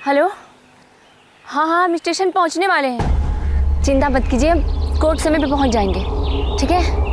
Hello. हाँ हाँ, हम स्टेशन पहुंचने वाले हैं। चिंता मत कीजिए, हम कोर्ट समय पे पहुंच जाएंगे। ठीक है।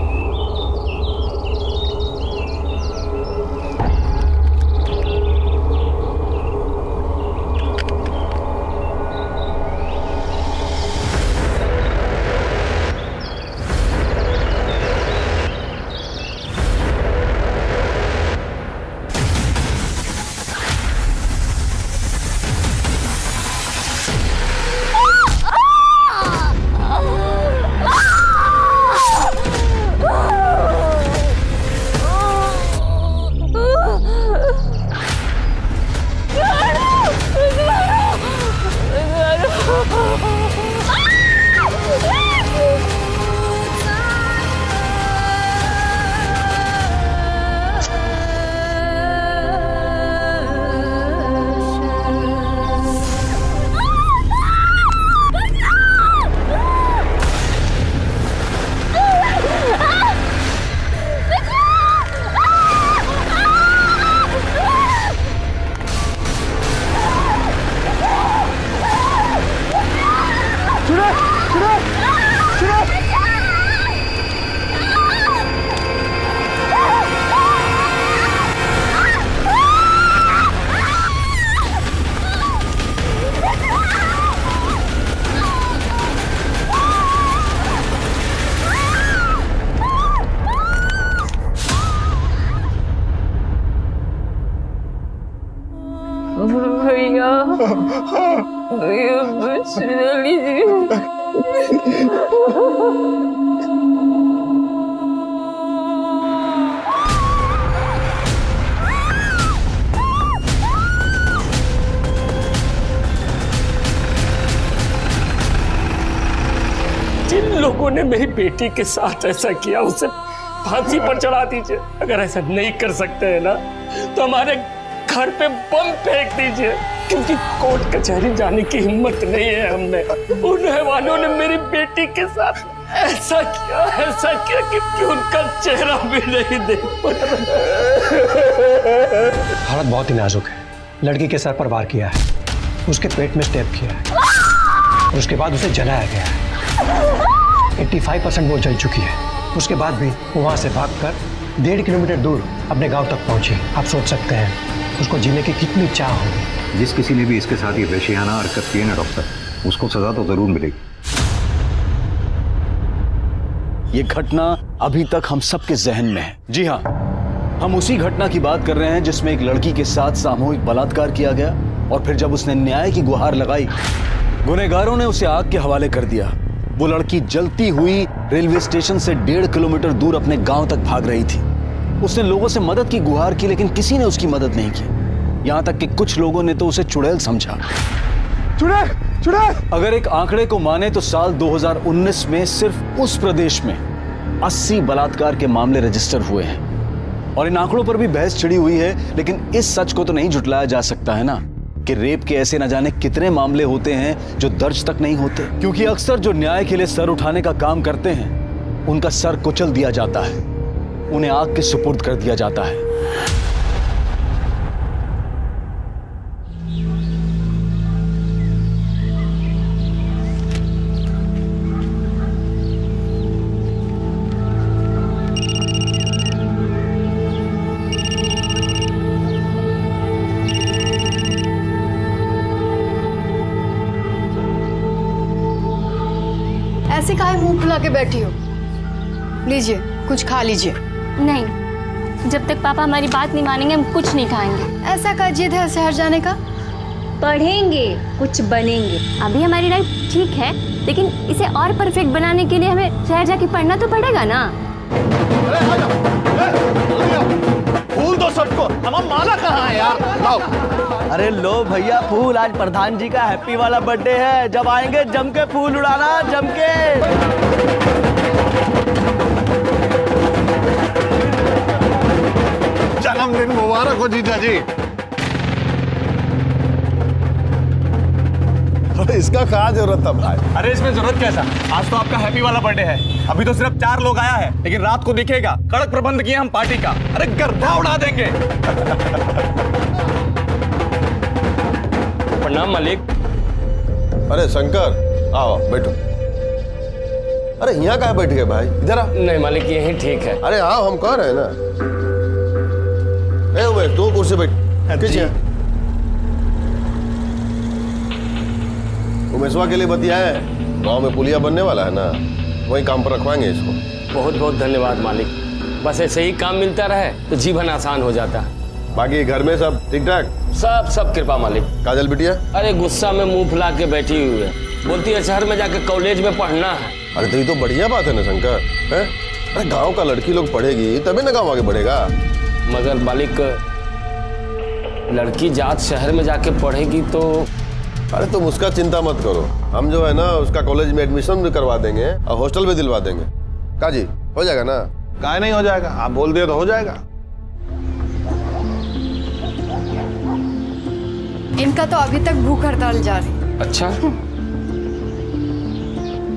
भैया भैया बचा लीजिए। जिन लोगों ने मेरी बेटी के साथ ऐसा किया उसे फांसी पर चढ़ा दीजिए। अगर ऐसा नहीं कर सकते हैं ना तो हमारे घर पे बम फेंक दीजिए, क्योंकि कोर्ट कचहरी जाने की हिम्मत नहीं है हमें। उन हैवानों ने मेरी बेटी के साथ ऐसा किया कि उनका चेहरा भी नहीं देख पा रहा। हालत बहुत ही नाजुक है। लड़की के सर पर वार किया है, उसके पेट में स्टेप किया है, उसके बाद उसे जलाया गया है। 85% वो जल चुकी है। उसके बाद भी वो वहां से भागकर 1.5 किलोमीटर दूर अपने गांव तक पहुंची। आप सोच सकते हैं उसको जीने की कितनी चाह होगी। जिस किसी ने भी इसके साथ ये वहशियाना हरकत की है ना डॉक्टर, उसको सजा तो जरूर मिलेगी। ये घटना अभी तक हम सबके जहन में है। जी हाँ, हम उसी घटना की बात कर रहे हैं जिसमें एक लड़की के साथ सामूहिक बलात्कार किया गया और फिर जब उसने न्याय की गुहार लगाई, गुनहगारों ने उसे आग के हवाले कर दिया। वो लड़की जलती हुई रेलवे स्टेशन से 1.5 किलोमीटर दूर अपने गांव तक भाग रही थी। उसने लोगों से मदद की गुहार की, लेकिन किसी ने उसकी मदद नहीं की। यहां तक कि कुछ लोगों ने तो उसे चुड़ैल समझा। चुड़ैल! अगर एक आंकड़े को माने तो साल 2019 में सिर्फ उस प्रदेश में 80 बलात्कार के मामले रजिस्टर हुए हैं। और इन आंकड़ों पर भी बहस छिड़ी हुई है, लेकिन इस सच को तो नहीं झुटलाया जा सकता है ना कि रेप के ऐसे न जाने कितने मामले होते हैं जो दर्ज तक नहीं होते, क्योंकि अक्सर जो न्याय के लिए सर उठाने का काम करते हैं उनका सर कुचल दिया जाता है, उन्हें आग के सुपुर्द कर दिया जाता है। ऐसे काहे मुंह फुला के बैठी हो? लीजिए, कुछ खा लीजिए। नहीं, जब तक पापा हमारी बात नहीं मानेंगे हम कुछ नहीं खाएंगे। ऐसा क्या जिद है शहर जाने का? पढ़ेंगे, कुछ बनेंगे। अभी हमारी लाइफ ठीक है, लेकिन इसे और परफेक्ट बनाने के लिए हमें शहर जाके पढ़ना तो पड़ेगा ना। फूल दो सबको। हमारा माला कहाँ है यार? लाओ। अरे लो भैया फूल, आज प्रधान जी का हैप्पी वाला बर्थडे है। जब आएंगे जम के फूल उड़ाना, जम के। जन्मदिन मुबारक हो जीजा जी। अरे इसका क्या जरूरत था भाई? अरे इसमें जरूरत कैसा? आज तो आपका हैप्पी वाला बर्थडे है। अभी तो सिर्फ 4 लोग आया है, लेकिन रात को दिखेगा। कड़क प्रबंध किया हम पार्टी का। अरे गर्दा उड़ा देंगे। प्रणाम मालिक। अरे शंकर, आओ बैठो। अरे यहाँ कहाँ बैठ गए भाई, इधर आ। नहीं मालिक, यही ठीक है। अरे आओ, हम कह रहे हैं ना। ए उमेश, तू कुर्सी बैठ। पीछे उमेशवा के लिए बतियाए, गांव में पुलिया बनने वाला है ना, वही काम पर रखवाएंगे इसको। बहुत बहुत धन्यवाद मालिक, बस ऐसे ही काम मिलता रहे तो जीवन आसान हो जाता। बाकी घर में सब ठीक ठाक? सब कृपा मालिक। काजल बिटिया? अरे गुस्सा में मुंह फुला के बैठी हुई है, बोलती है शहर में जाके कॉलेज में पढ़ना है। अरे तो ये तो बढ़िया बात है ना शंकर, है? अरे गांव का लड़की लोग पढ़ेगी तभी ना गांव आगे बढ़ेगा। मगर मालिक, लड़की जात शहर में जाके पढ़ेगी तो। अरे तुम उसका चिंता मत करो, हम जो है ना उसका कॉलेज में एडमिशन भी करवा देंगे और हॉस्टल भी दिलवा देंगे। काजी हो जाएगा ना? काहे नहीं हो जाएगा, आप बोल दिए तो हो जाएगा। इनका तो अभी तक भूख हड़ताल जारी। अच्छा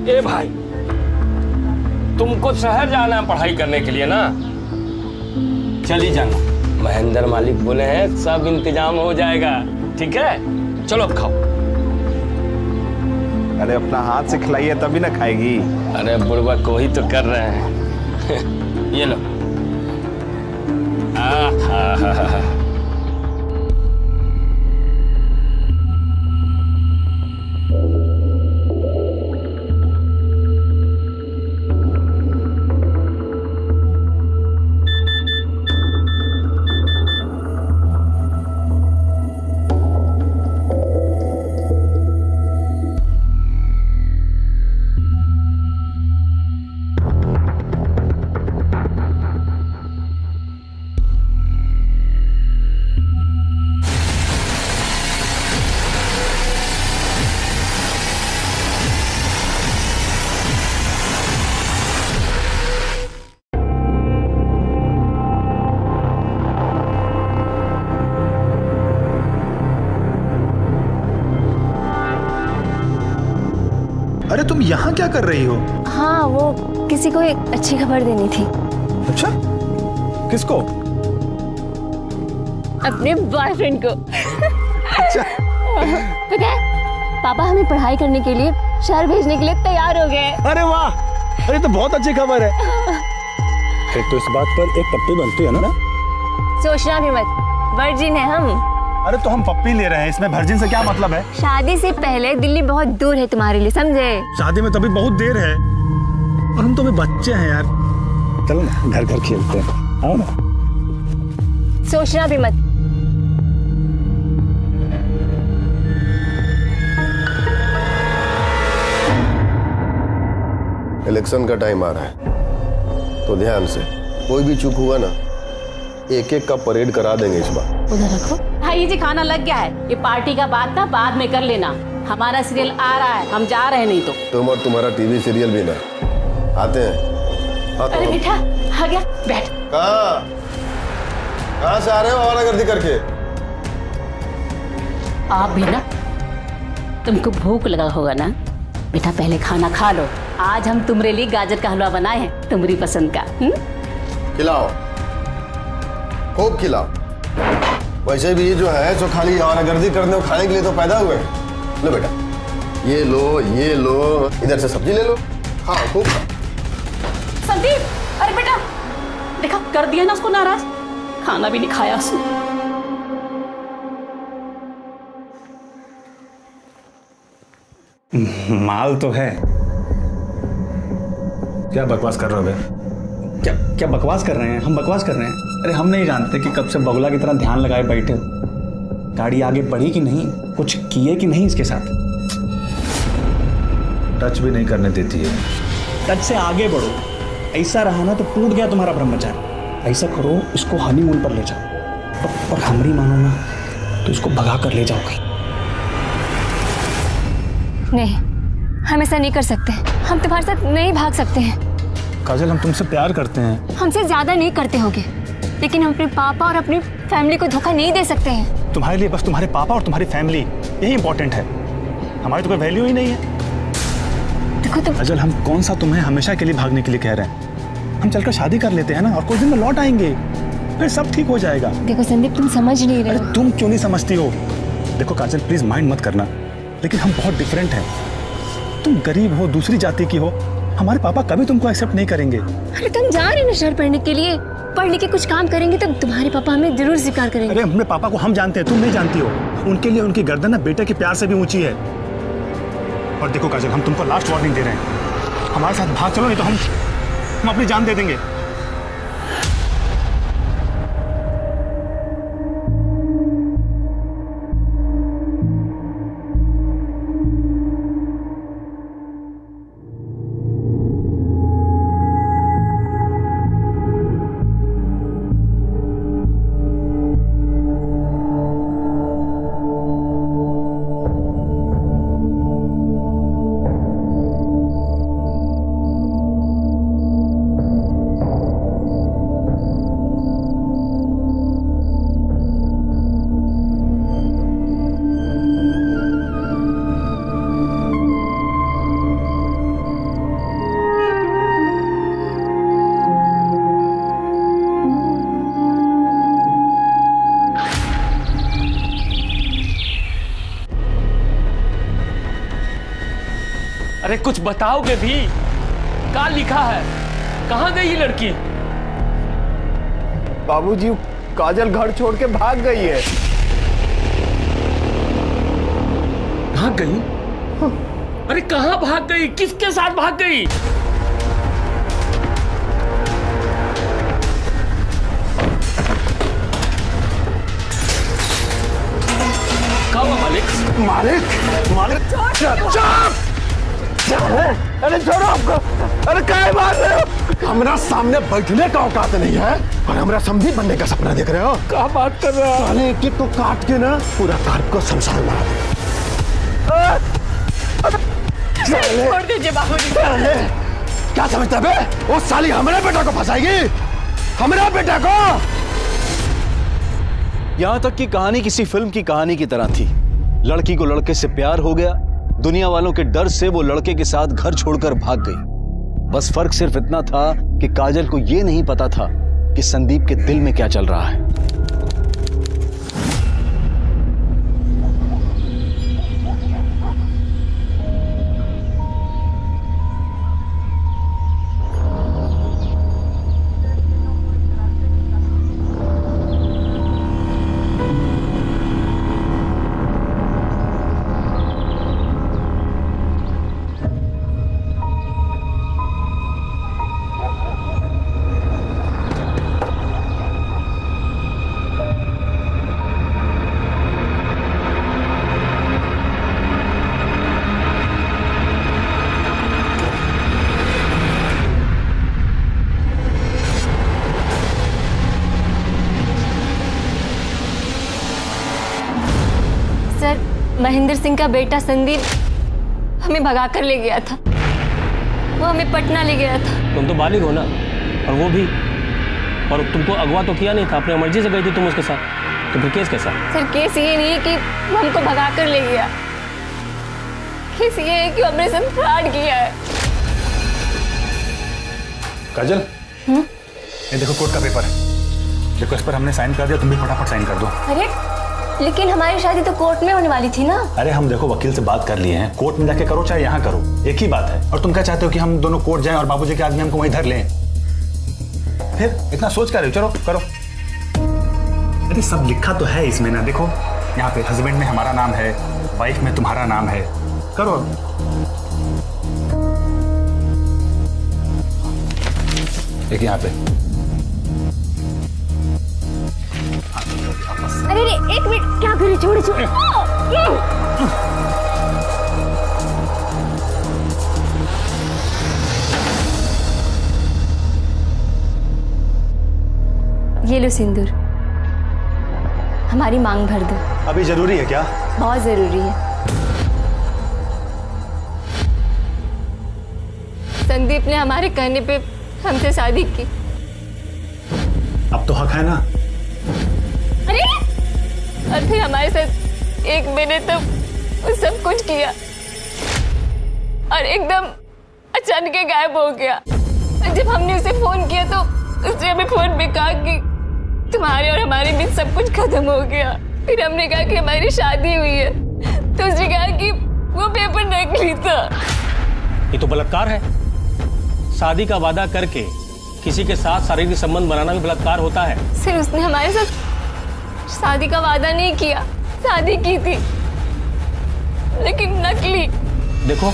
ए भाई, तुमको शहर जाना है पढ़ाई करने के लिए ना, चली जाना। महेंद्र मालिक बोले हैं सब इंतजाम हो जाएगा, ठीक है? चलो अब खाओ। अरे अपना हाथ से खिलाइए तभी ना खाएगी। अरे बुढ़वा को ही तो कर रहे हैं। ये लो। आहा। अरे तुम यहाँ क्या कर रही हो? हाँ, वो किसी को एक अच्छी खबर देनी थी। अच्छा, किसको? अपने बॉयफ्रेंड को। अच्छा। पता है, पापा हमें पढ़ाई करने के लिए शहर भेजने के लिए तैयार हो गए। अरे वाह, अरे तो बहुत अच्छी खबर है। फिर तो इस बात पर एक पप्पी बनती है ना? सोचना भी मत, वर्जिन है हम। अरे तो हम पप्पी ले रहे हैं, इसमें वर्जिन से क्या मतलब है? शादी से पहले दिल्ली बहुत दूर है तुम्हारे लिए, समझे? शादी में तभी बहुत देर है और हम तो अभी बच्चे हैं यार। चलो ना घर घर खेलते हैं, आओ ना। सोचना भी मत। इलेक्शन का टाइम आ रहा है तो ध्यान से, कोई भी चूक हुआ ना एक एक का परेड करा देंगे इस बार। उधर रखो। भाई जी खाना लग गया है, ये पार्टी का बात था बाद में कर लेना। हमारा सीरियल आ रहा है, हम जा रहे हैं। नहीं तो तुम और तुम्हारा टीवी सीरियल भी ना आते हैं। हाँ, अरे बेटा आ गया, बैठ। कहाँ से आ रहे हो आवारागर्दी करके? आप भी ना, तुमको भूख लगा होगा ना बेटा, पहले खाना खा लो। आज हम तुम्हारे लिए गाजर का हलवा बनाए हैं, तुम्हारी पसंद का। खिलाओ, खूब खिलाओ। वैसे भी जो है सो खाली आवारागर्दी करने और खाने के लिए तो पैदा हुए। लो बेटा, ये लो, इधर से सब्जी ले लो, हाँ खूब खाओ। संदीप, अरे बेटा देखा, कर दिया ना उसको नाराज, खाना भी नहीं खाया उसने। माल तो है। क्या बकवास कर रहे हो बे? क्या बकवास कर रहे हैं? हम बकवास कर रहे हैं? अरे हम नहीं जानते कि कब से बगुला की तरह ध्यान लगाए बैठे हो। गाड़ी आगे बढ़ी कि नहीं, कुछ किए कि नहीं इसके साथ? टच भी नहीं करने देती है। टच से आगे बढ़ो। ऐसा रहा ना तो टूट गया तुम्हारा ब्रह्मचारी। ऐसा करो, इसको हनीमून पर ले जाओ और हमरी मानो ना तो इसको भगा कर ले जाओ कहीं। नहीं, हम ऐसा नहीं कर सकते। हम तुम्हारे साथ नहीं भाग सकते हैं। काजल, हम तुमसे प्यार करते हैं। हमसे ज्यादा नहीं करते होगे, लेकिन हम अपने पापा और अपनी फैमिली को धोखा नहीं दे सकते हैं। तुम्हारे लिए बस तुम्हारे पापा और तुम्हारी फैमिली यही इंपॉर्टेंट है। हमारी तो कोई वैल्यू ही नहीं है। देखो तुम। काजल, हम कौन सा तुम्हें हमेशा के लिए भागने के लिए कह रहे हैं? हम चलकर शादी कर लेते हैं ना, और कुछ दिन में लौट आएंगे, फिर सब ठीक हो जाएगा। देखो संदीप, तुम समझ नहीं रहे हो। तुम क्यों नहीं समझती हो? देखो काजल प्लीज माइंड मत करना, लेकिन हम बहुत डिफरेंट हैं। तुम गरीब हो, दूसरी जाति की हो, हमारे पापा कभी तुमको एक्सेप्ट नहीं करेंगे। अरे तुम जा रहे ना शहर पढ़ने के लिए, पढ़ लिख के कुछ काम करेंगे तब तुम्हारे पापा हमें जरूर स्वीकार करेंगे। अरे अपने पापा को हम जानते हैं, तुम नहीं जानती हो। उनके लिए उनकी गर्दन ना बेटे के प्यार से भी ऊंची है। और देखो काजल, हम तुमको लास्ट वार्निंग दे रहे हैं, हमारे साथ भाग चलो, नहीं तो हम अपनी जान दे देंगे। अरे कुछ बताओगे भी? क्या लिखा है? कहाँ गई ये लड़की? बाबूजी, काजल घर छोड़ के भाग गई है। भाग गई? अरे कहाँ भाग गई? किसके साथ भाग गई? कहाँ हुआ मालिक? मालिक अरे छोड़ो आपको। अरे क्या मार रहे हो? हमारा सामने बैठने का औकात नहीं है और हमारा समझी बनने का सपना देख रहे हो। क्या बात कर रहा है? साले एक को काट के ना पूरा घर को शमशान बना दे। छोड़ दीजिए बाबूजी। क्या समझता बे? वो साली हमारे बेटा को फंसाएगी, हमारे बेटा को। यहां तक कि कहानी किसी फिल्म की कहानी की तरह थी। लड़की को लड़के से प्यार हो गया, दुनिया वालों के डर से वो लड़के के साथ घर छोड़कर भाग गई। बस फर्क सिर्फ इतना था कि काजल को यह नहीं पता था कि संदीप के दिल में क्या चल रहा है। महेंद्र सिंह का बेटा संदीप हमें भगा कर ले गया था। वो हमें पटना ले गया था। तुम तो बालिग हो ना, और वो भी, और तुमको अगवा तो किया नहीं था, अपनी मर्जी से गई थी तुम उसके साथ, तो फिर केस कैसा? सर केस ये नहीं है कि वो हमको भगा कर ले गया, केस ये है कि हमने सब फ्रॉड किया है। काजल, ये देखो कोर्ट का पेपर है, देखो इस पर हमने साइन कर दिया, तुम भी फटाफट साइन कर दो। अरे लेकिन हमारी शादी तो कोर्ट में होने वाली थी ना। अरे हम देखो वकील से बात कर लिए हैं, कोर्ट में जाके करो चाहे यहाँ करो, एक ही बात है। और तुम क्या चाहते हो कि हम दोनों कोर्ट जाएं और बाबूजी के आदमी हमको वहीं धर लें? फिर इतना सोच कर रहे हो, चलो करो। अरे सब लिखा तो है इसमें ना, देखो यहाँ पे हस्बैंड में हमारा नाम है, वाइफ में तुम्हारा नाम है, करो। एक यहाँ पे। अरे एक मिनट, क्या करे? छोड़ो छोड़ो। ये लो सिंदूर, हमारी मांग भर दो। अभी जरूरी है क्या? बहुत जरूरी है। संदीप ने हमारे कहने पे हमसे शादी की। अब तो हक है ना? अरे और फिर हमारे साथ एक महीने तो सब कुछ किया और एकदम अचानक गायब हो गया। जब हमने उसे फोन किया तो उसने हमें फोन पे कहा कि तुम्हारे और हमारे बीच सब कुछ खत्म हो गया। फिर हमने कहा कि हमारी शादी हुई है, तो उसने कहा कि वो पेपर नकली था। ये तो बलात्कार है। शादी का वादा करके किसी के साथ शारीरिक संबंध बनाना भी बलात्कार होता है। सर उसने हमारे साथ शादी का वादा नहीं किया, शादी की थी लेकिन नकली। देखो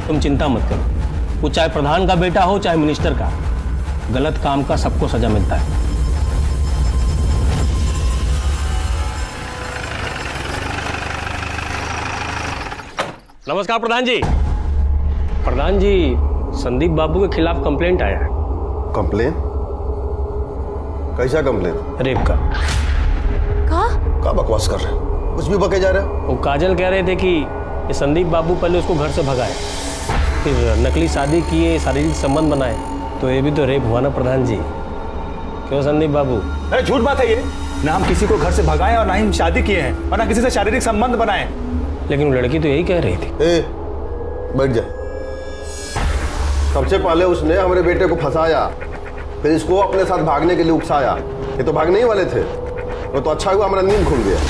तुम चिंता मत करो, वो चाहे प्रधान का बेटा हो चाहे मिनिस्टर का, गलत काम का सबको सजा मिलता है। नमस्कार प्रधान जी। प्रधान जी, संदीप बाबू के खिलाफ कंप्लेंट आया है। कंप्लेन? कैसा कंप्लेन? रेप का। क्या बकवास कर रहे हैं? कुछ भी बके जा रहे हैं। वो काजल कह रहे थे कि ये संदीप बाबू पहले उसको घर से भगाए, फिर नकली शादी किए, शारीरिक संबंध बनाए, तो ये भी तो रेप हुआ ना प्रधान जी। क्यों संदीप बाबू? अरे झूठ बात है ये। ना हम किसी को घर से भगाए और ना ही शादी किए हैं और ना किसी से शारीरिक संबंध बनाए। लेकिन वो लड़की तो यही कह रही थी। बैठ जा। सबसे पहले उसने हमारे बेटे को फंसाया, फिर इसको अपने साथ भागने के लिए उकसाया। ये तो भागने ही वाले थे। वो तो अच्छा हुआ हमारा नींद खुल गया।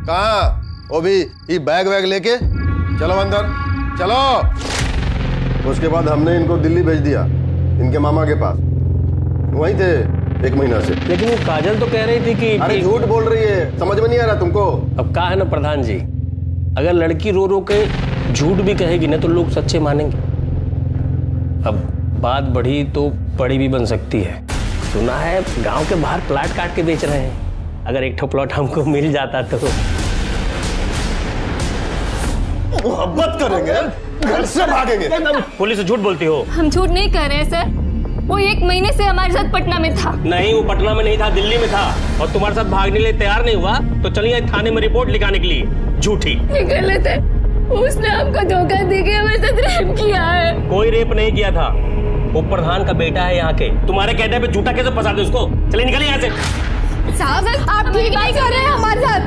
कहाँ? वो भी ये बैग वैग लेके चलो अंदर, चलो। उसके बाद हमने इनको दिल्ली भेज दिया, इनके मामा के पास। वहीं थे 1 महीना से। लेकिन वो काजल तो कह रही थी कि अरे झूठ बोल रही है, समझ में नहीं आ रहा तुमको? अब कहा है ना प्रधान जी, अगर लड़की रो रो के झूठ भी कहेगी ना तो लोग सच्चे मानेंगे। अब बात बढ़ी तो बड़ी भी बन सकती है। सुना है गांव के बाहर प्लाट काट के बेच रहे हैं। अगर एक ठो प्लॉट हमको मिल जाता तो मोहब्बत करेंगे, घर से भागेंगे। पुलिस से झूठ बोलती हो? हम झूठ नहीं कर रहे सर, वो 1 महीने से हमारे साथ पटना में था। नहीं, वो पटना में नहीं था, दिल्ली में था, और तुम्हारे साथ भागने के लिए तैयार नहीं हुआ तो चलिए थाने में रिपोर्ट लिखाने के लिए। झूठी। ये गलत है, उसने हमको धोखा देके हमारे साथ रेप किया है। कोई रेप नहीं किया था, वो प्रधान का बेटा है यहाँ के। तुम्हारे कहने पे झूठा कैसे फंसा दे उसको? चलिए निकलिए यहाँ से। साहब आप ठीक नहीं कर रहे हैं हमारे साथ।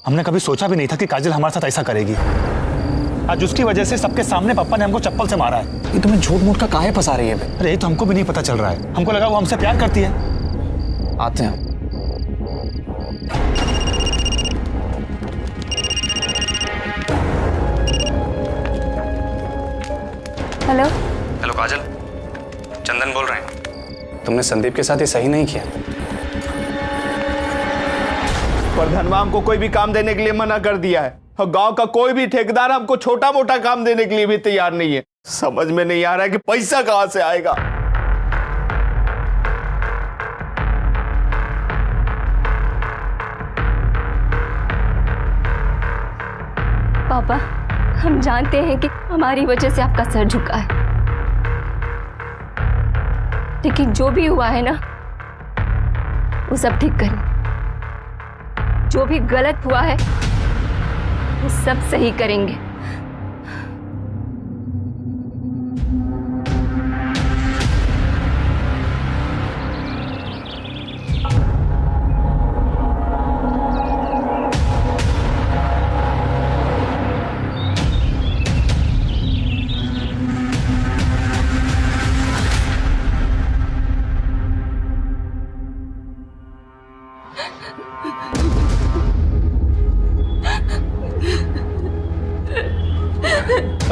हमने कभी सोचा भी नहीं था कि काजल हमारे साथ ऐसा करेगी। आज उसकी वजह से सबके सामने पापा ने हमको चप्पल से मारा है। ये तुम्हें झूठ मूठ का काहे फंसा रही है? अरे ये तो हमको भी नहीं पता चल रहा है। हमको लगा वो हमसे प्यार करती है। आते हैं। हेलो हेलो काजल, चंदन बोल रहे हैं। तुमने संदीप के साथ ये सही नहीं किया। प्रधानवा हमको कोई भी काम देने के लिए मना कर दिया है और गांव का कोई भी ठेकेदार हमको छोटा मोटा काम देने के लिए भी तैयार नहीं है। समझ में नहीं आ रहा है कि पैसा कहां से आएगा। पापा, हम जानते हैं कि हमारी वजह से आपका सर झुका है, लेकिन जो भी हुआ है ना वो सब ठीक करें। जो भी गलत हुआ है वो सब सही करेंगे।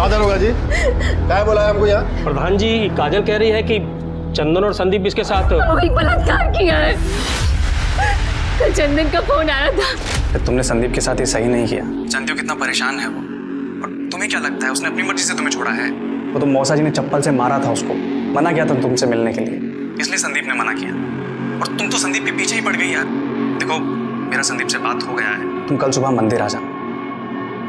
दारोगा जी, क्या बोला है हमको यहाँ? प्रधान जी, काजल कह रही है कि चंदन और संदीप इसके साथ वही बलात्कार किया है। कल चंदन का फोन आया था। तुमने संदीप के साथ ये सही नहीं किया। जानती हो कितना परेशान है वो, और तुम्हें क्या लगता है उसने अपनी मर्जी से तुम्हें छोड़ा है? वो तो मौसा जी ने चप्पल से मारा था उसको, मना किया था तुमसे मिलने के लिए, इसलिए संदीप ने मना किया। और तुम तो संदीप के पीछे ही पड़ गई यार। देखो मेरा संदीप से बात हो गया है, तुम कल सुबह मंदिर आ जाना,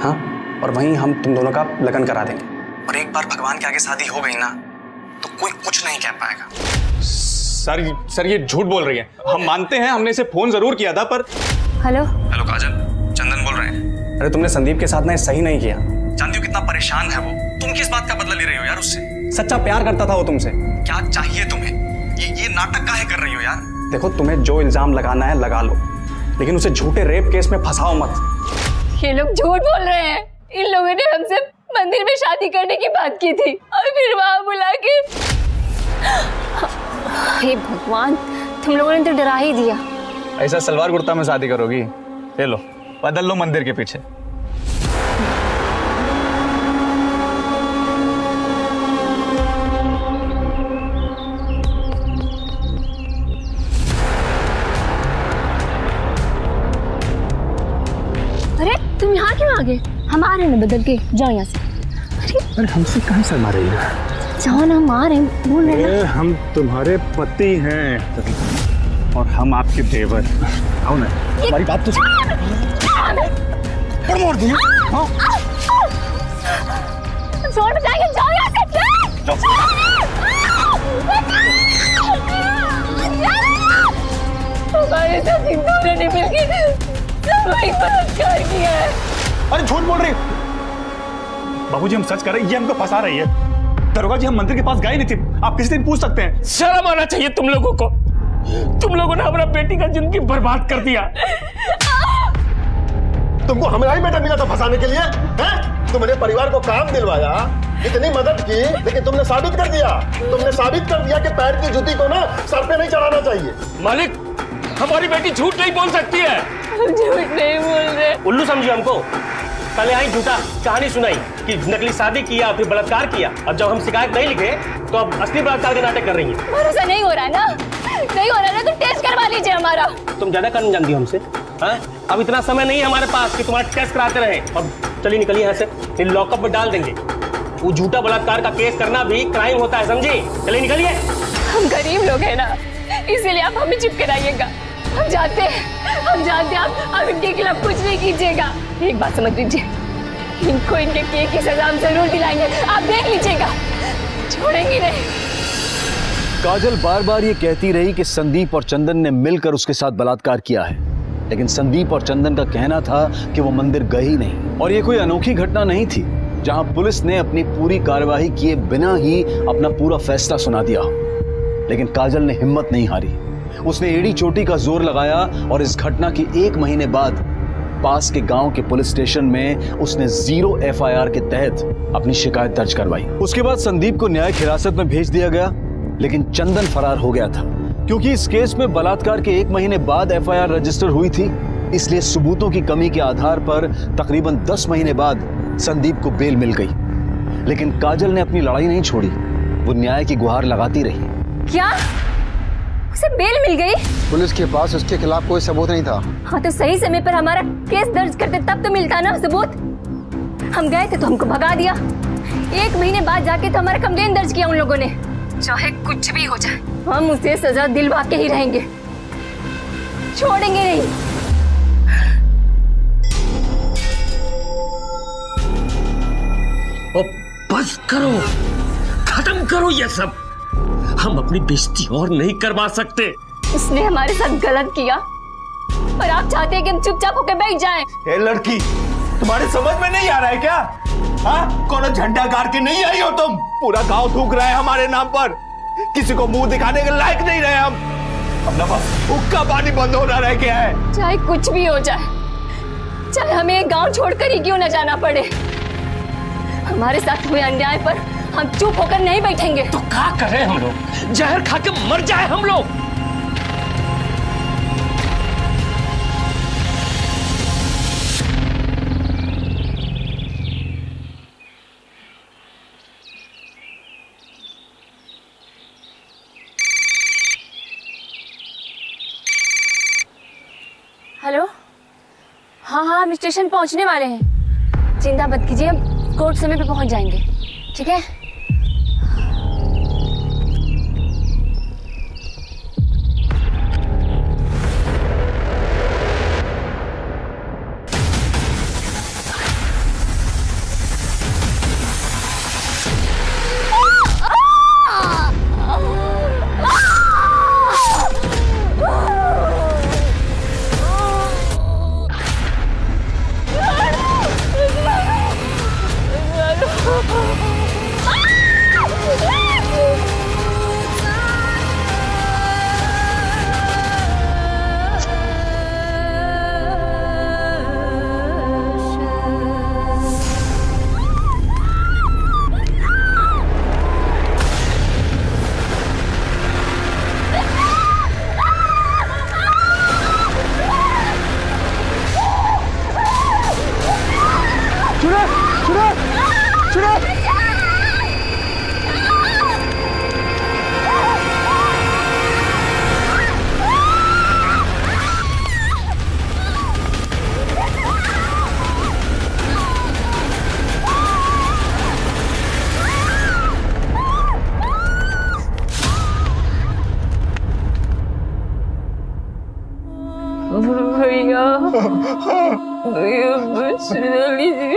हाँ, और वहीं हम तुम दोनों का लगन करा देंगे। और एक बार भगवान के आगे शादी हो गई ना तो कोई कुछ नहीं कह पाएगा। सर ये झूठ बोल रही है। हम मानते हैं, हमने इसे फोन जरूर किया था पर। हेलो हेलो काजल, चंदन बोल रहे हैं। अरे तुमने संदीप के साथ ना सही नहीं किया। जानती हो कितना परेशान है वो। तुम किस बात का बदला ले रही हो यार उससे? सच्चा प्यार करता था वो तुमसे। क्या चाहिए तुम्हें? ये नाटक काहे कर रही हो यार? देखो, तुम्हें जो इल्जाम लगाना है लगा लो, लेकिन उसे झूठे रेप केस में फंसाओ मत। ये लोग झूठ बोल रहे हैं। इन लोगों ने हमसे मंदिर में शादी करने की बात की थी और फिर वहां बुला के। हे भगवान, तुम लोगों ने तो डरा ही दिया। ऐसा सलवार कुर्ता में शादी करोगी? ले लो, बदल लो मंदिर के पीछे। अरे तुम यहाँ क्यों आ गए? हम आ रहे हैं ना बदल के, जाओ यहाँ से। अरे हमसे कहाँ शर्मा रही है? जाओ ना, हम आ रहे हैं, बोल रहे हैं। हम तुम्हारे पति हैं और हम आपके देवर। आओ ना, हमारी बात तो मोड़ दिया। छोड़ जाएंगे, जाओ यहाँ से। हमारे साथ इन दोनों ने मिलकर सामूहिक बलात्कार किया है। अरे झूठ बोल रही। बाबूजी, हम सच कर रहे हैं, ये हमको फंसा रही है। दरोगा जी, हम मंदिर के पास गए नहीं थे, आप किसी दिन पूछ सकते हैं। शर्म आना चाहिए तुम लोगों को। तुम लोगों ने हमारा बेटी का जिंदगी बर्बाद कर दिया। तुमको हमारा ही बेटा मिला था फंसाने के लिए, हैं? तुमने परिवार को काम दिलवाया, इतनी मदद की, लेकिन तुमने साबित कर दिया कि पैर की जूती को ना सर पे नहीं चढ़ाना चाहिए। मालिक, हमारी बेटी झूठ नहीं बोल सकती है। हम झूठ नहीं बोल रहे। उल्लू समझिए हमको। कल यहाँ झूठा कहानी सुनाई कि नकली शादी किया फिर बलात्कार किया। अब जब हम शिकायत नहीं लिखे तो अब असली बलात्कार के नाटक कर रही है। भरोसा नहीं हो रहा है ना? नहीं हो रहा है ना, तो टेस्ट करवा लीजिए हमारा। तुम ज्यादा करने जानती हो हमसे, हाँ? अब इतना समय नहीं है हमारे पास कि तुम्हारा टेस्ट कराते रहे। अब चलिए निकलिए यहाँ से, फिर लॉकअप में डाल देंगे। वो झूठा बलात्कार का केस करना भी क्राइम होता है, समझे? चलिए निकलिए। हम गरीब लोग हैं ना, इसीलिए आप हमें चुप कराइएगा। हम जानते हैं आप इनके खिलाफ कुछ नहीं कीजिएगा। एक बात समझ लीजिए, इनको इनके किए की सजा हम जरूर दिलाएंगे, आप देख लीजिएगा, छोड़ेंगे नहीं। काजल बार बार ये कहती रही कि संदीप और चंदन ने मिलकर उसके साथ बलात्कार किया है, लेकिन संदीप और चंदन का कहना था कि वो मंदिर गए ही नहीं। और ये कोई अनोखी घटना नहीं थी जहां पुलिस ने अपनी पूरी कार्यवाही किए बिना ही अपना पूरा फैसला सुना दिया। लेकिन काजल ने हिम्मत नहीं हारी। उसने एड़ी चोटी का जोर लगाया और इस घटना के 1 महीने बाद पास के गांव के पुलिस स्टेशन में उसने 0 FIR के तहत अपनी शिकायत दर्ज करवाई। उसके बाद संदीप को न्यायिक हिरासत में भेज दिया गया, लेकिन चंदन फरार हो गया था। क्योंकि इस केस में बलात्कार के 1 महीने बाद FIR रजिस्टर हुई थी, इसलिए सबूतों की कमी के आधार पर तकरीबन 10 महीने बाद संदीप को बेल मिल गई। लेकिन काजल ने अपनी लड़ाई नहीं छोड़ी, वो न्याय की गुहार लगाती रही। क्या उसे बेल मिल गई? पुलिस के पास उसके खिलाफ कोई सबूत नहीं था। हाँ, तो सही समय पर हमारा केस दर्ज करते तब तो मिलता ना सबूत। हम गए थे तो हमको भगा दिया। 1 महीने बाद जाके तो हमारा कंप्लेन दर्ज किया उन लोगों ने। चाहे कुछ भी हो जाए, हम उसे सजा दिलवा के ही रहेंगे, छोड़ेंगे नहीं। बस करो, खत्म करो ये सब। हम अपनी बेइज्जती और नहीं करवा सकते। उसने हमारे साथ गलत किया और आप चाहते हैं कि हम चुपचाप होकर बैठ जाएं। ए लड़की, तुम्हारे समझ में नहीं आ रहा है क्या? हाँ, कौन झंडा गाड़ के नहीं आई हो तुम? पूरा गांव थूक रहा है हमारे नाम पर, किसी को मुंह दिखाने के लायक नहीं रहे हम। अपना बस हुक्का पानी बंद होना रह गया है। चाहे कुछ भी हो जाए, चाहे हमें गांव छोड़कर ही क्यों न जाना पड़े, हमारे साथ हुए अन्याय पर हम चुप होकर नहीं बैठेंगे। तो क्या कर रहे हैं हम लोग? जहर खा के मर जाए हम लोग। हेलो, हाँ हम स्टेशन पहुंचने वाले हैं। चिंता मत कीजिए, हम कोर्ट समय पे पहुंच जाएंगे, ठीक है? भैया भैया बचा लीजिए।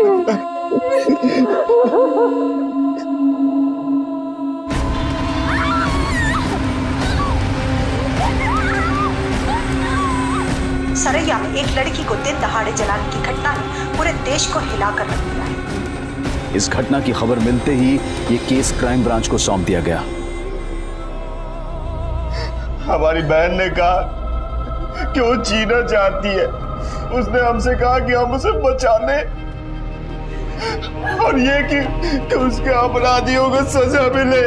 सरैया में एक लड़की को दिन दहाड़े जलाने की घटना ने पूरे देश को हिलाकर रख दिया है। इस घटना की खबर मिलते ही ये केस क्राइम ब्रांच को सौंप दिया गया। हमारी बहन ने कहा कि वो जीना चाहती है। उसने हमसे कहा कि हम उसे बचा लें और ये कि उसके अपराधियों को सजा मिले।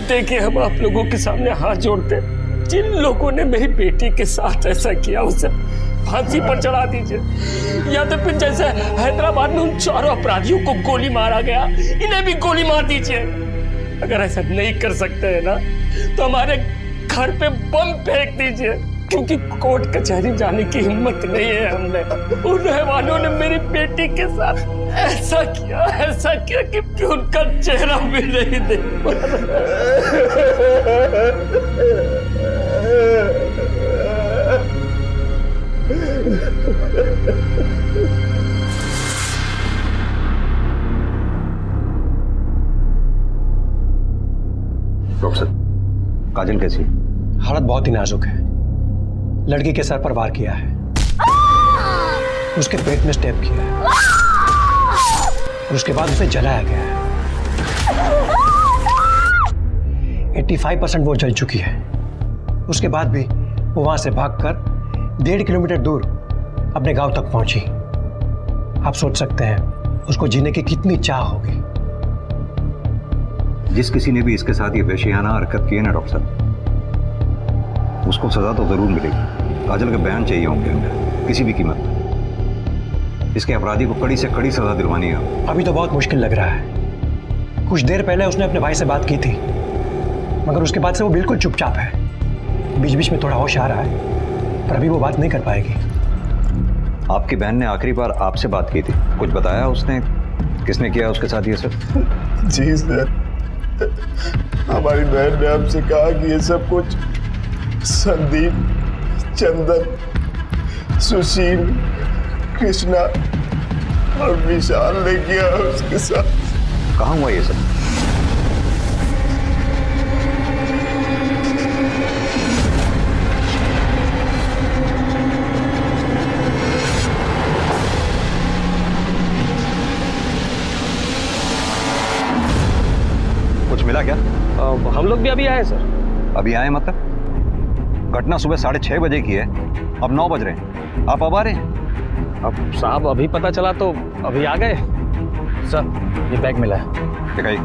देखिए, हम आप लोगों के सामने हाथ जोड़ते, जिन लोगों ने मेरी बेटी के साथ ऐसा किया उसे फांसी पर चढ़ा दीजिए, या तो फिर जैसे हैदराबाद में उन चारों अपराधियों को गोली मारा गया, इन्हें भी गोली मार दीजिए। अगर ऐसा नहीं कर सकते हैं ना, तो हमारे घर पे बम फेंक दीजिए, क्योंकि कोर्ट कचहरी जाने की हिम्मत नहीं है हमने। उन रहवानों ने मेरी बेटी के साथ ऐसा किया कि उनका चेहरा भी नहीं देख पा। डॉक्टर, काजल कैसी? हालत बहुत ही नाजुक है। लड़की के सर पर वार किया है, उसके पेट में स्टेप किया है और उसके बाद उसे जलाया गया है। 85% वो जल चुकी है। उसके बाद भी वो वहां से भागकर 1.5 किलोमीटर दूर अपने गांव तक पहुंची। आप सोच सकते हैं उसको जीने की कितनी चाह होगी। जिस किसी ने भी इसके साथ ये वैशियाना हरकत की है ना डॉक्टर साहब, उसको सजा तो जरूर मिलेगी। काजल के बयान चाहिए होंगे हमें किसी भी कीमत पर। इसके अपराधी को कड़ी से कड़ी सजा दिलवानी है। अभी तो बहुत मुश्किल लग रहा है। कुछ देर पहले उसने अपने भाई से बात की थी, मगर उसके बाद से वो बिल्कुल चुपचाप है। बीच बीच में थोड़ा होश आ रहा है, पर अभी वो बात नहीं कर पाएगी। आपकी बहन ने आखिरी बार आपसे बात की थी, कुछ बताया उसने? किसने किया उसके साथ ये सब? जी सर, हमारी बहन ने हमसे कहा कि ये सब कुछ संदीप, चंदन, सुशील, कृष्णा और विशाल ने किया उसके साथ। कहाँ हुआ ये सब? कुछ मिला क्या? हम लोग भी अभी आए सर। अभी आए मतलब? घटना सुबह 6:30 बजे की है, अब 9 बज रहे हैं। आप अब आ रहे हैं? अब साहब अभी पता चला तो अभी आ गए। सर ये बैग मिला है। दिखाइए।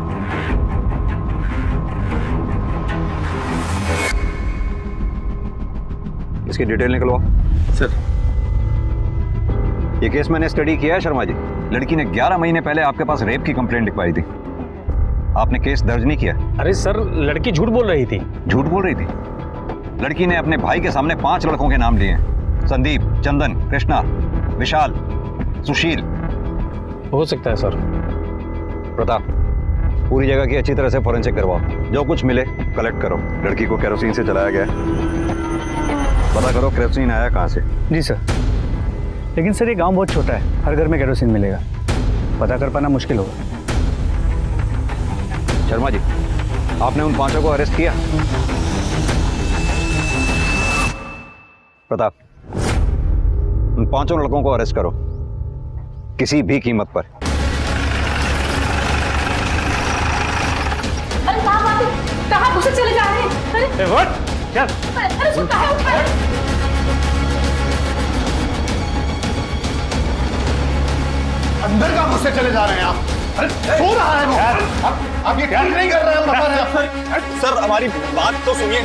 इसकी डिटेल निकलवाओ। सर, ये केस मैंने स्टडी किया है शर्मा जी। लड़की ने 11 महीने पहले आपके पास रेप की कंप्लेंट लिखवाई थी। आपने केस दर्ज नहीं किया। अरे सर, लड़की झूठ बोल रही थी। झूठ बोल रही थी? लड़की ने अपने भाई के सामने 5 लड़कों के नाम लिए हैं। संदीप, चंदन, कृष्णा, विशाल, सुशील। हो सकता है सर। प्रताप, पूरी जगह की अच्छी तरह से फोरेंसिक करवाओ। जो कुछ मिले कलेक्ट करो। लड़की को केरोसिन से जलाया गया है, पता करो केरोसिन आया कहाँ से। जी सर। लेकिन सर ये गांव बहुत छोटा है, हर घर में केरोसिन मिलेगा, पता कर पाना मुश्किल होगा। शर्मा जी, आपने उन 5 को अरेस्ट किया? प्रताप, उन 5 लड़कों को अरेस्ट करो, किसी भी कीमत पर। अरे कहाँ घुसे चले जा रहे हैं? अरे क्या? अरे उसको कहाँ उठाया? अंदर का मुझसे चले जा रहे हैं आप? सो रहा है वो। आप ये ठीक नहीं कर रहे हैं, बता रहे हैं। सर हमारी बात तो सुनिए।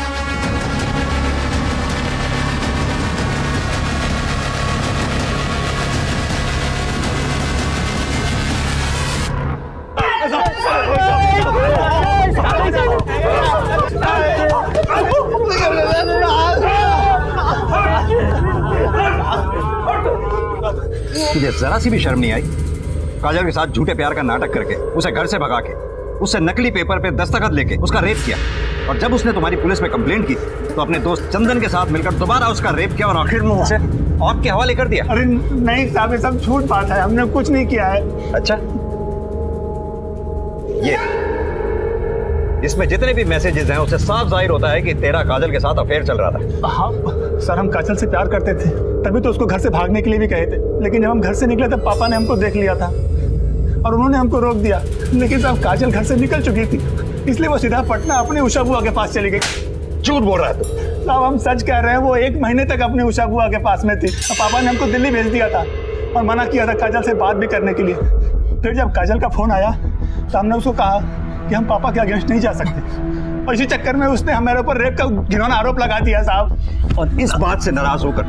तुझे जरा सी भी शर्म नहीं आई? काजल के साथ झूठे प्यार का नाटक करके उसे घर से भगा के उससे नकली पेपर पे दस्तखत लेके उसका रेप किया, और जब उसने तुम्हारी पुलिस में कंप्लेंट की तो अपने दोस्त चंदन के साथ मिलकर दोबारा उसका रेप किया और आखिर में उसे आपके हवाले कर दिया। अरे नहीं साहब, ये सब झूठ बात है, हमने कुछ नहीं किया है। अच्छा, ये इसमें जितने भी मैसेजेस हैं उससे साफ जाहिर होता है कि तेरा काजल के साथ अफेयर चल रहा था। हाँ सर, हम काजल से प्यार करते थे, तभी तो उसको घर से भागने के लिए भी कहे थे, लेकिन जब हम घर से निकले तब पापा ने हमको देख लिया था और उन्होंने हमको रोक दिया। लेकिन साहब काजल घर से निकल चुकी थी, इसलिए वो सीधा पटना अपनी उषा बुआ के पास चली गई। झूठ बोल रहा है तू। साहब हम सच कह रहे हैं, वो 1 महीने तक अपनी उषा बुआ के पास में थी और पापा ने हमको दिल्ली भेज दिया था और मना किया था काजल से बात भी करने के लिए। फिर जब काजल का फोन आया तो हमने उसको कहा कि हम पापा के अगेंस्ट नहीं जा सकते, और इसी चक्कर में उसने हमारे ऊपर रेप का घिनौना आरोप लगा दिया साहब। और इस बात से नाराज होकर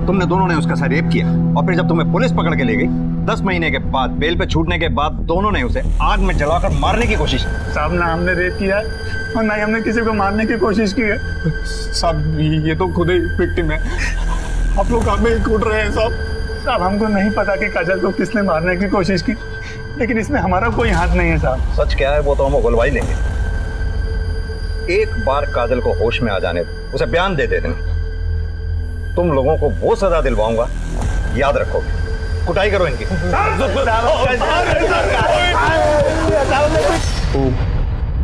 तुमने दोनों ने उसका साथ रेप किया, और फिर जब तुम्हें पुलिस पकड़ के ले गई 10 महीने के बाद बेल पे छूटने के बाद दोनों ने उसे आग में जलाकर मारने की कोशिश की। साहब ना हमने रेप किया और ना ही हमने किसी को मारने की कोशिश की है साहब, ये तो खुद ही विक्टिम है। आप लोग हमें ही कूट रहे हैं साहब। हमको नहीं पता कि काजल को किसने मारने की कोशिश की, लेकिन इसमें हमारा कोई हाथ नहीं है साहब। सच क्या है वो तो हम उगलवा ही लेंगे। एक बार काजल को होश में आ जाने दो, उसे बयान दे देना, तुम लोगों को वो सजा दिलवाऊंगा, याद रखोगे। कुटाई करो इनकी।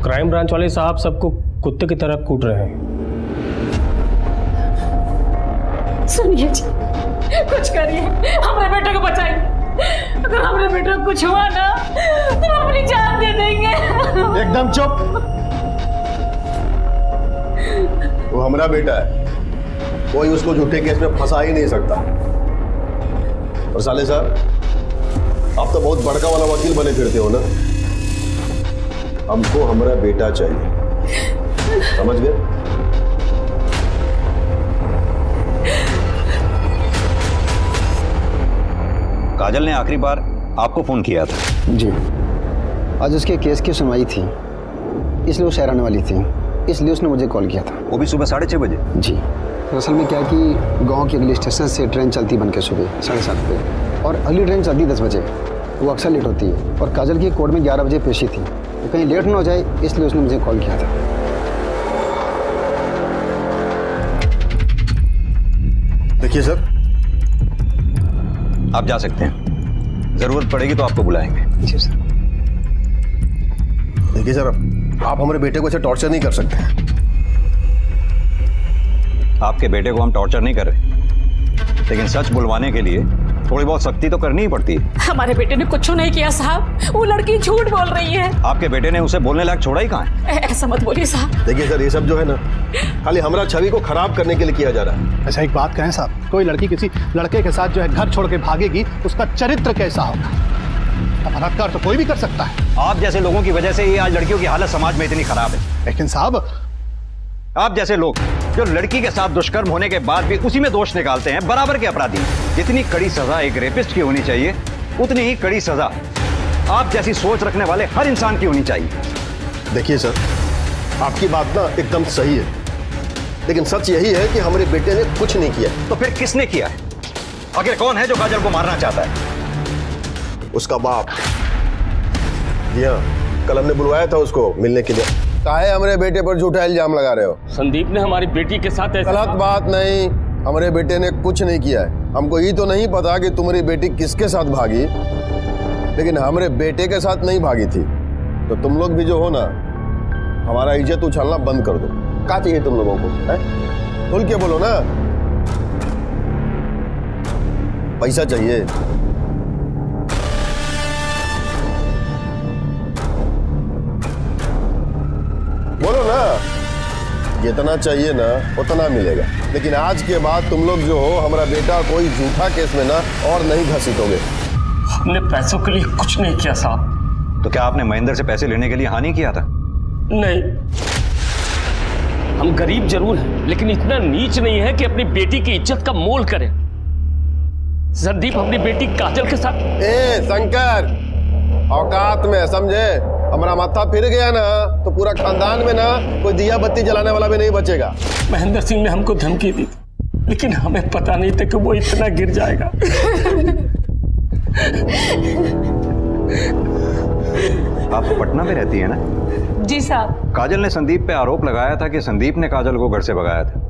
क्राइम ब्रांच वाले साहब सबको कुत्ते की तरह कूट रहे हैं। सुनिए जी, कुछ करिए, हमारे बेटे को बचाइए। अगर हमारे बेटे को कुछ हुआ ना तो हम अपनी जान दे देंगे। एकदम चुप। वो हमारा बेटा है, कोई उसको झूठे केस में फंसा ही नहीं सकता। और साले साहब, आप तो बहुत बड़का वाला वकील बने फिरते हो ना। हमको हमारा बेटा चाहिए, समझ गए? काजल ने आखिरी बार आपको फोन किया था? जी, आज उसके केस की सुनवाई थी, इसलिए वो शहर आने वाली थी, इसलिए उसने मुझे कॉल किया था। वो भी सुबह 6:30 बजे? जी, असल में क्या है कि गांव के अगले स्टेशन से ट्रेन चलती बन के सुबह 7:30 पे, और अगली ट्रेन चलती 10 बजे। वो अक्सर लेट होती है, और काजल की कोर्ट में 11 बजे पेशी थी, तो कहीं लेट ना हो जाए इसलिए उसने मुझे कॉल किया था। देखिए सर, आप जा सकते हैं, जरूरत पड़ेगी तो आपको बुलाएंगे। जी सर। देखिए सर, आप हमारे बेटे को ऐसे टॉर्चर नहीं कर सकते। आपके बेटे को हम टॉर्चर नहीं कर रहे, लेकिन सच बुलवाने के लिए थोड़ी बहुत सख्ती तो करनी ही पड़ती है। हमारे बेटे ने कुछ नहीं किया साहब, वो लड़की झूठ बोल रही है। आपके बेटे ने उसे बोलने लायक छोड़ा ही कहाँ है? ऐसा मत बोलिए साहब। देखिए सर, ये सब जो है ना, खाली हमारा छवि को खराब करने के लिए किया जा रहा है। अच्छा एक बात कहें साहब, कोई लड़की किसी लड़के के साथ जो है घर छोड़ के भागेगी, उसका चरित्र कैसा होगा? बलात्कार तो कोई भी कर सकता है। आप जैसे लोगों की वजह से ये आज लड़कियों की हालत समाज में इतनी खराब है। लेकिन साहब, आप जैसे लोग जो लड़की के साथ दुष्कर्म होने के बाद भी उसी में दोष निकालते हैं, बराबर के अपराधी। जितनी कड़ी सजा एक रेपिस्ट की होनी चाहिए, उतनी ही कड़ी सजा आप जैसी सोच रखने वाले हर इंसान की होनी चाहिए। देखिए सर, आपकी बात ना एकदम सही है, लेकिन सच यही है कि हमारे बेटे ने कुछ नहीं किया। तो फिर किसने किया है? आखिर कौन है जो काजल को मारना चाहता है? उसका बाप। जी हाँ, कल हमने बुलवाया था उसको मिलने के लिए। काहे हमारे बेटे पर झूठा इल्जाम लगा रहे हो? संदीप ने हमारी बेटी के साथ ऐसा... गलत बात नहीं, हमारे बेटे ने कुछ नहीं किया है। हमको ये तो नहीं पता कि तुम्हारी बेटी किसके साथ भागी, लेकिन हमारे बेटे के साथ नहीं भागी थी। तो तुम लोग भी जो हो ना, हमारा इज्जत उछालना बंद कर दो। क्या चाहिए तुम लोगों को? खुल के बोलो ना। पैसा चाहिए? बोलो ना, जितना चाहिए ना उतना मिलेगा। लेकिन आज के बाद तुम लोग जो हो, हमारा बेटा कोई झूठा केस में ना और नहीं घसीटोगे। हमने पैसों के लिए कुछ नहीं किया साहब। तो क्या आपने महेंद्र से पैसे लेने के लिए हाँ नहीं किया था? नहीं, हम गरीब जरूर हैं, लेकिन इतना नीच नहीं है कि अपनी बेटी की इज्जत का मोल करें। संदीप अपनी बेटी काजल के साथ... ए शंकर, औकात में समझे? हमारा माथा फिर गया ना तो पूरा खानदान में ना कोई दिया बत्ती जलाने वाला भी नहीं बचेगा। महेंद्र सिंह ने हमको धमकी दी, लेकिन हमें पता नहीं था कि वो इतना गिर जाएगा। आप पटना में रहती है ना? जी साहब। काजल ने संदीप पे आरोप लगाया था कि संदीप ने काजल को घर से भगाया था,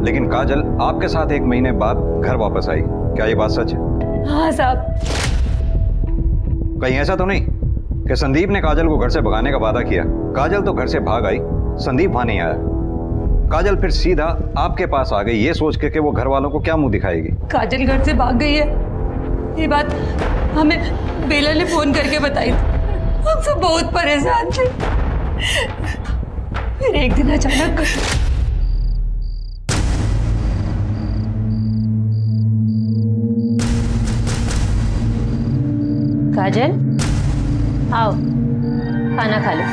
लेकिन काजल आपके साथ 1 महीने बाद घर वापस आई। क्या ये बात सच है? हाँ साहब। कहीं ऐसा तो नहीं कि संदीप ने काजल को घर से भगाने का वादा किया, काजल तो घर से भाग आई, संदीप वहां नहीं आया, काजल फिर सीधा आपके पास आ गई ये सोच के कि वो घर वालों को क्या मुंह दिखाएगी? काजल घर से भाग गई है, ये बात हमें बेला ने फोन करके बताई थी। हम सब बहुत परेशान थे। फिर एक दिन अचानक काजल आओ खाना खा लो।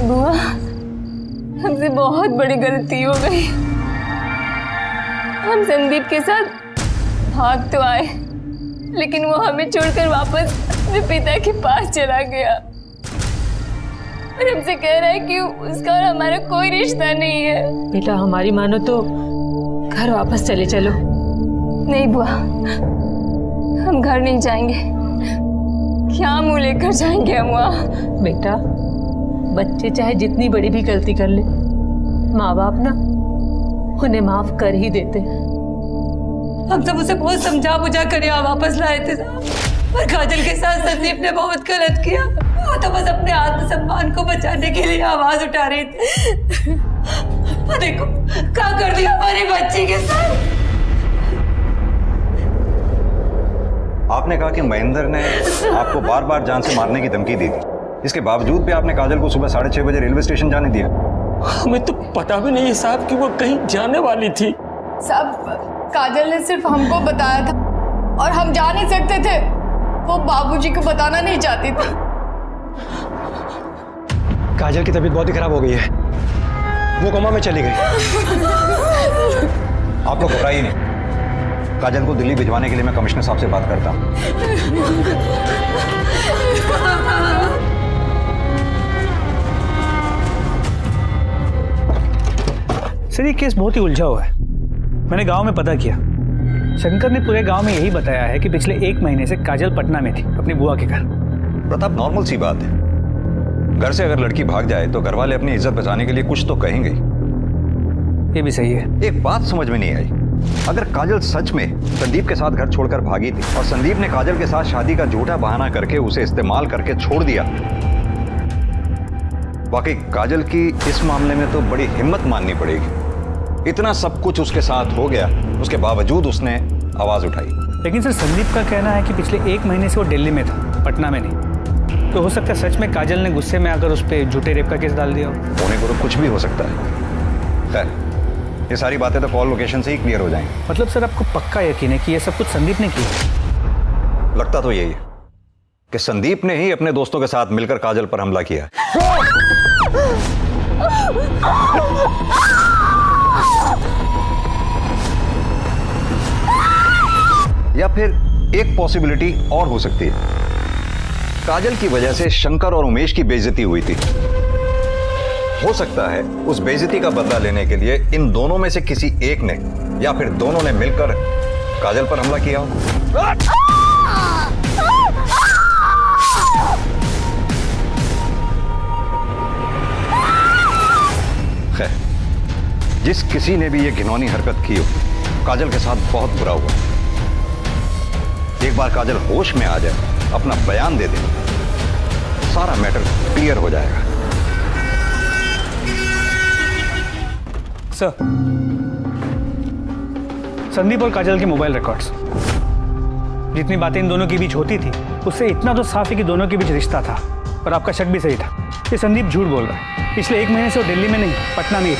बुआ, हमसे बहुत बड़ी गलती हो गई। हम संदीप के साथ भाग तो आए, लेकिन वो हमें छोड़कर वापस अपने पिता के पास चला गया और हमसे कह रहा है कि उसका और हमारा कोई रिश्ता नहीं है। बेटा हमारी मानो तो घर वापस चले चलो। नहीं बुआ, हम घर नहीं जाएंगे। क्या मुंह लेकर जाएंगे हम वहाँ? बेटा बच्चे चाहे जितनी बड़ी भी गलती कर ले, माँ बाप ना उन्हें माफ कर ही देते। हम सब उसे बहुत समझा बुझा कर यहाँ वापस लाए थे साहब, और काजल के साथ संदीप ने बहुत गलत किया। वो तो बस अपने आत्मसम्मान को बचाने के लिए आवाज उठा रही थी। देखो क्या कर दिया हमारी बच्ची के साथ। आपने कहा कि महेंद्र ने आपको बार बार जान से मारने की धमकी दी थी, इसके बावजूद भी आपने काजल को सुबह 6:30 बजे रेलवे स्टेशन जाने दिया। हमें तो पता भी नहीं है साहब कि वो कहीं जाने वाली थी। साहब काजल ने सिर्फ हमको बताया था और हम जा नहीं सकते थे। वो बाबूजी को बताना नहीं चाहती थी। काजल की तबीयत बहुत ही खराब हो गई है, वो कोमा में चली गई। आप लोग घबराइए नहीं, काजल को दिल्ली भिजवाने के लिए मैं कमिश्नर साहब से बात करता हूँ। सर ये केस बहुत ही उलझा हुआ है। मैंने गांव में पता किया, शंकर ने पूरे गांव में यही बताया है कि पिछले 1 महीने से काजल पटना में थी अपनी बुआ के घर। प्रताप, नॉर्मल सी बात है, घर से अगर लड़की भाग जाए तो घर वाले अपनी इज्जत बचाने के लिए कुछ तो कहेंगे। ये भी सही है। एक बात समझ में नहीं आई, अगर काजल सच में संदीप के साथ घर छोड़कर भागी थी और संदीप ने काजल के साथ शादी का झूठा बहाना करके उसे इस्तेमाल करके छोड़ दिया, वाकई काजल की इस मामले में तो बड़ी हिम्मत माननी पड़ेगी। इतना सब कुछ उसके साथ हो गया, उसके बावजूद उसने आवाज उठाई। लेकिन सर संदीप का कहना है कि पिछले 1 महीने से वो दिल्ली में था, पटना में नहीं। तो हो सकता है सच में काजल ने गुस्से में आकर उस पर झूठे रेप का केस डाल दिया। होने को तो कुछ भी हो सकता है। खैर, ये सारी बातें तो कॉल लोकेशन से ही क्लियर हो जाएंगी। मतलब सर आपको पक्का यकीन है कि ये सब कुछ संदीप ने किया? लगता तो यही है कि संदीप ने ही अपने दोस्तों के साथ मिलकर काजल पर हमला किया। या फिर एक पॉसिबिलिटी और हो सकती है, काजल की वजह से शंकर और उमेश की बेइज्जती हुई थी। हो सकता है उस बेइज्जती का बदला लेने के लिए इन दोनों में से किसी एक ने या फिर दोनों ने मिलकर काजल पर हमला किया हो। खैर, जिस किसी ने भी ये घिनौनी हरकत की हो, काजल के साथ बहुत बुरा हुआ। एक बार काजल होश में आ जाए, अपना बयान दे दे, सारा मैटर क्लियर हो जाएगा। सर, संदीप और काजल के मोबाइल रिकॉर्ड्स, जितनी बातें इन दोनों के बीच होती थी उससे इतना तो साफ है कि दोनों के बीच रिश्ता था। पर आपका शक भी सही था, ये संदीप झूठ बोल रहा है। पिछले 1 महीने से वो दिल्ली में नहीं, पटना में ही था।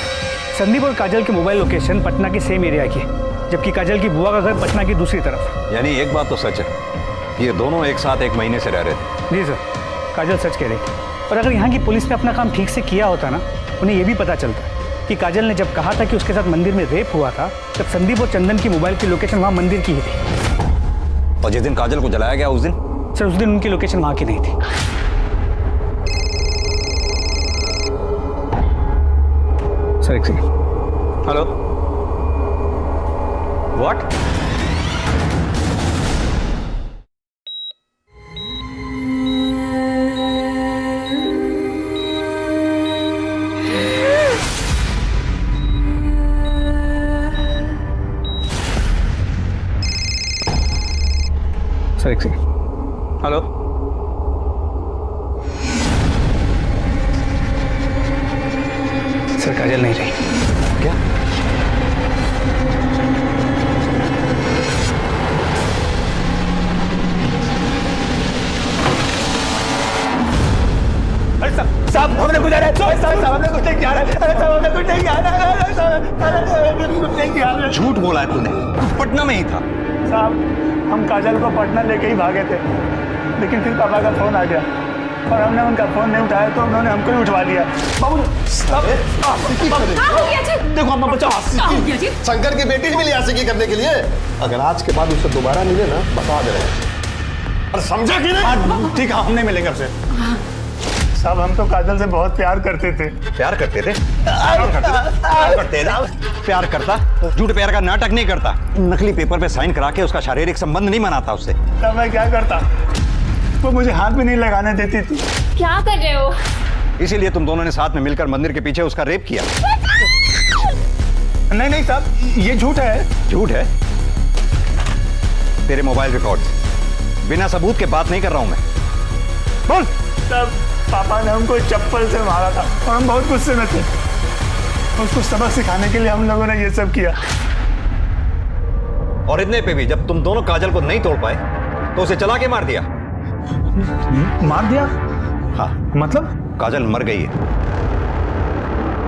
संदीप और काजल के मोबाइल लोकेशन पटना के सेम एरिया की है, जबकि काजल की बुआ का घर पटना की दूसरी तरफ। यानी एक बात तो सच है, ये दोनों एक साथ 1 महीने से रह रहे थे। जी सर, काजल सच कह रही थी। पर अगर यहाँ की पुलिस ने अपना काम ठीक से किया होता ना, उन्हें यह भी पता चलता कि काजल ने जब कहा था कि उसके साथ मंदिर में रेप हुआ था, तब संदीप और चंदन की मोबाइल की लोकेशन वहाँ मंदिर की ही थी। और जिस दिन काजल को जलाया गया उस दिन? सर उस दिन उनकी लोकेशन वहाँ की नहीं थी। सर एक सेकंड। Hello, what? सर एक सेकंड। हेलो सर, काजल नहीं रही। क्या? अरे साहब हमने कुछ साहब हमने कुछ नहीं किया साहब हमने कुछ नहीं किया। झूठ बोला है तूने, तू पटना में ही था। साहब हम काजल को पटना लेके ही भागे थे, लेकिन फिर पापा का फोन आ गया और हमने उनका फोन नहीं उठाया तो उन्होंने हमको ही उठवा लिया। बाबू देखो अम्मा बचाओ। शंकर की बेटी मिली आशिकी करने के लिए। अगर आज के बाद उसे दोबारा मिले ना, बता दे रहे। और समझा कि नहीं? ठीक है, हम नहीं मिलेंगे आपसे। साहब हम तो काजल से बहुत प्यार करते थे। प्यार करते थे? प्यार करते थे? प्यार करता? झूठ प्यार का नाटक नहीं करता, नकली पेपर पे साइन करा के उसका शारीरिक संबंध नहीं मनाता उससे। तब मैं क्या करता? वो मुझे हाथ भी नहीं लगाने देती थी। क्या कर रहे हो? इसीलिए तुम दोनों ने साथ में मिलकर मंदिर के पीछे उसका रेप किया। नहीं नहीं साहब, ये झूठ है। झूठ है? तेरे मोबाइल रिकॉर्ड, बिना सबूत के बात नहीं कर रहा हूं मैं। बोल। तब पापा ने हमको चप्पल से मारा था और हम बहुत गुस्से में थे। उसको सबक सिखाने के लिए हम लोगों ने ये सब किया। और इतने पे भी जब तुम दोनों काजल को नहीं तोड़ पाए तो उसे चला के मार दिया। मार दिया? हाँ। मतलब? काजल मर गई है।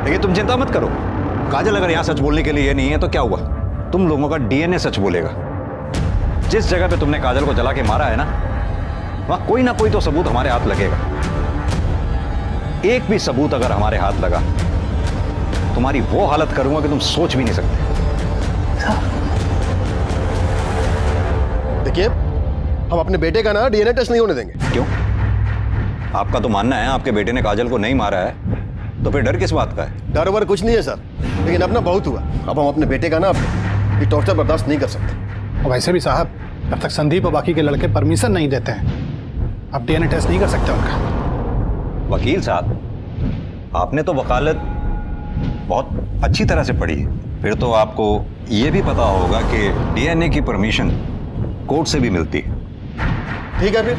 लेकिन तुम चिंता मत करो, काजल अगर यहां सच बोलने के लिए नहीं है तो क्या हुआ, तुम लोगों का डीएनए सच बोलेगा। जिस जगह पे तुमने काजल को जला के मारा है ना, वहां कोई ना कोई तो सबूत हमारे हाथ लगेगा। एक भी सबूत अगर हमारे हाथ लगा, तुम्हारी वो हालत करूंगा कि तुम सोच भी नहीं सकते। देखिए, हम अपने बेटे का ना डीएनए टेस्ट नहीं होने देंगे। क्यों? आपका तो मानना है आपके बेटे ने काजल को नहीं मारा है, तो फिर डर किस बात का है? डर वर कुछ नहीं है सर, लेकिन अब ना बहुत हुआ। अब हम अपने बेटे का ना ये टॉर्चर बर्दाश्त नहीं कर सकते। और वैसे भी साहब, जब तक संदीप और बाकी के लड़के परमिशन नहीं देते हैं, अब डीएनए टेस्ट नहीं कर सकते उनका। वकील साहब, आपने तो वकालत बहुत अच्छी तरह से पढ़ी है, फिर तो आपको ये भी पता होगा कि डीएनए की परमिशन कोर्ट से भी मिलती है। ठीक है, फिर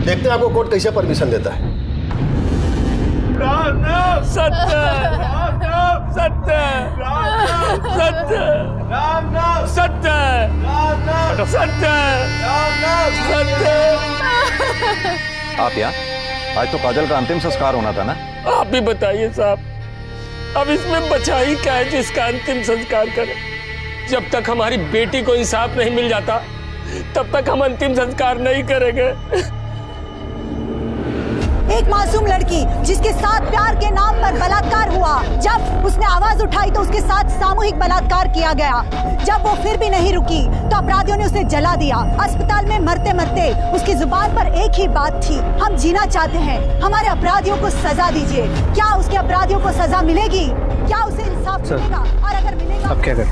देखते हैं आपको कोर्ट कैसे परमिशन देता है। सत्य सत्य सत्य सत्य सत्य सत्य। आप यहाँ? आज तो काजल का अंतिम संस्कार होना था ना? आप भी बताइए साहब, अब इसमें बचा ही क्या है जिसका अंतिम संस्कार करें? जब तक हमारी बेटी को इंसाफ नहीं मिल जाता, तब तक हम अंतिम संस्कार नहीं करेंगे। एक मासूम लड़की जिसके साथ प्यार के नाम पर बलात्कार हुआ, जब उसने आवाज उठाई तो उसके साथ सामूहिक बलात्कार किया गया। जब वो फिर भी नहीं रुकी तो अपराधियों ने उसे जला दिया। अस्पताल में मरते मरते उसकी जुबान पर एक ही बात थी, हम जीना चाहते हैं, हमारे अपराधियों को सजा दीजिए। क्या उसके अपराधियों को सजा मिलेगी? क्या उसे इंसाफ मिलेगा? और अगर मिलेगा अब क्या करें?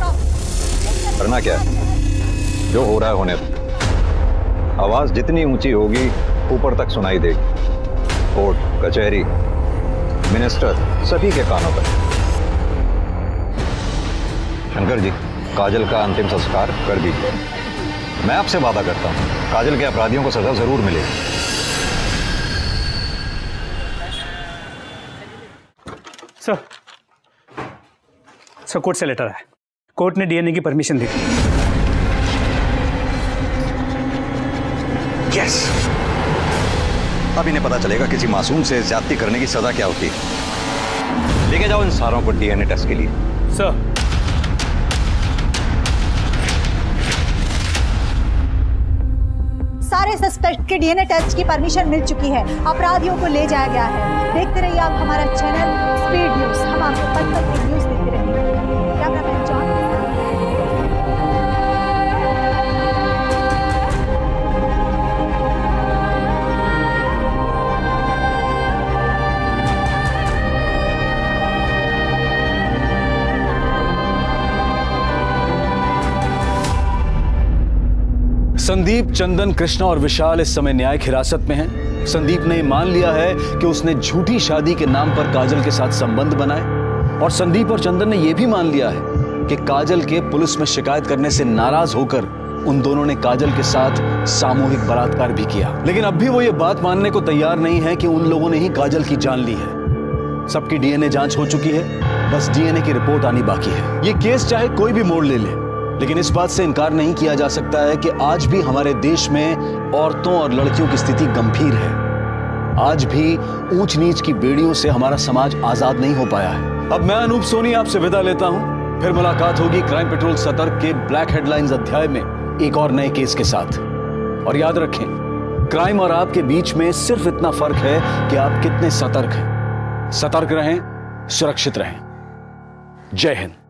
करना क्या है? जो हो रहा है होने दो। आवाज जितनी ऊंची होगी ऊपर तक सुनाई देगी। कोर्ट, कचहरी, मिनिस्टर, सभी के कानों पर। शंकर जी, काजल का अंतिम संस्कार कर दीजिए। मैं आपसे वादा करता हूं, काजल के अपराधियों को सजा जरूर मिलेगी। सर, कोर्ट से लेटर है। कोर्ट ने डीएनए की परमिशन दी। यस, अब इन्हें पता चलेगा किसी मासूम से ज्यादती करने की सजा क्या होती है। लेके जाओ इन सारों को डीएनए टेस्ट के लिए। सर, सारे सस्पेक्ट के डीएनए टेस्ट की परमिशन मिल चुकी है, अपराधियों को ले जाया गया है। देखते रहिए आप हमारा चैनल स्पीड न्यूज, हम आपको पल पल की न्यूज देते रहेंगे। Cameraman John. संदीप, चंदन, कृष्णा और विशाल इस समय न्यायिक हिरासत में हैं। संदीप ने मान लिया है कि उसने झूठी शादी के नाम पर काजल के साथ संबंध बनाए, और संदीप और चंदन ने यह भी मान लिया है कि काजल के पुलिस में शिकायत करने से नाराज होकर उन दोनों ने काजल के साथ सामूहिक बलात्कार भी किया। लेकिन अब भी वो ये बात मानने को तैयार नहीं है कि उन लोगों ने ही काजल की जान ली है। सबकी डीएनए जांच हो चुकी है, बस डीएनए की रिपोर्ट आनी बाकी है। ये केस चाहे कोई भी मोड़ ले ले, लेकिन इस बात से इनकार नहीं किया जा सकता है कि आज भी हमारे देश में औरतों और लड़कियों की स्थिति गंभीर है। आज भी ऊंच नीच की बेड़ियों से हमारा समाज आजाद नहीं हो पाया है। अब मैं अनूप सोनी आपसे विदा लेता हूं, फिर मुलाकात होगी क्राइम पेट्रोल सतर्क के ब्लैक हेडलाइंस अध्याय में एक और नए केस के साथ। और याद रखें, क्राइम और आपके बीच में सिर्फ इतना फर्क है कि आप कितने सतर्क हैं। सतर्क रहें, सुरक्षित रहें। जय हिंद।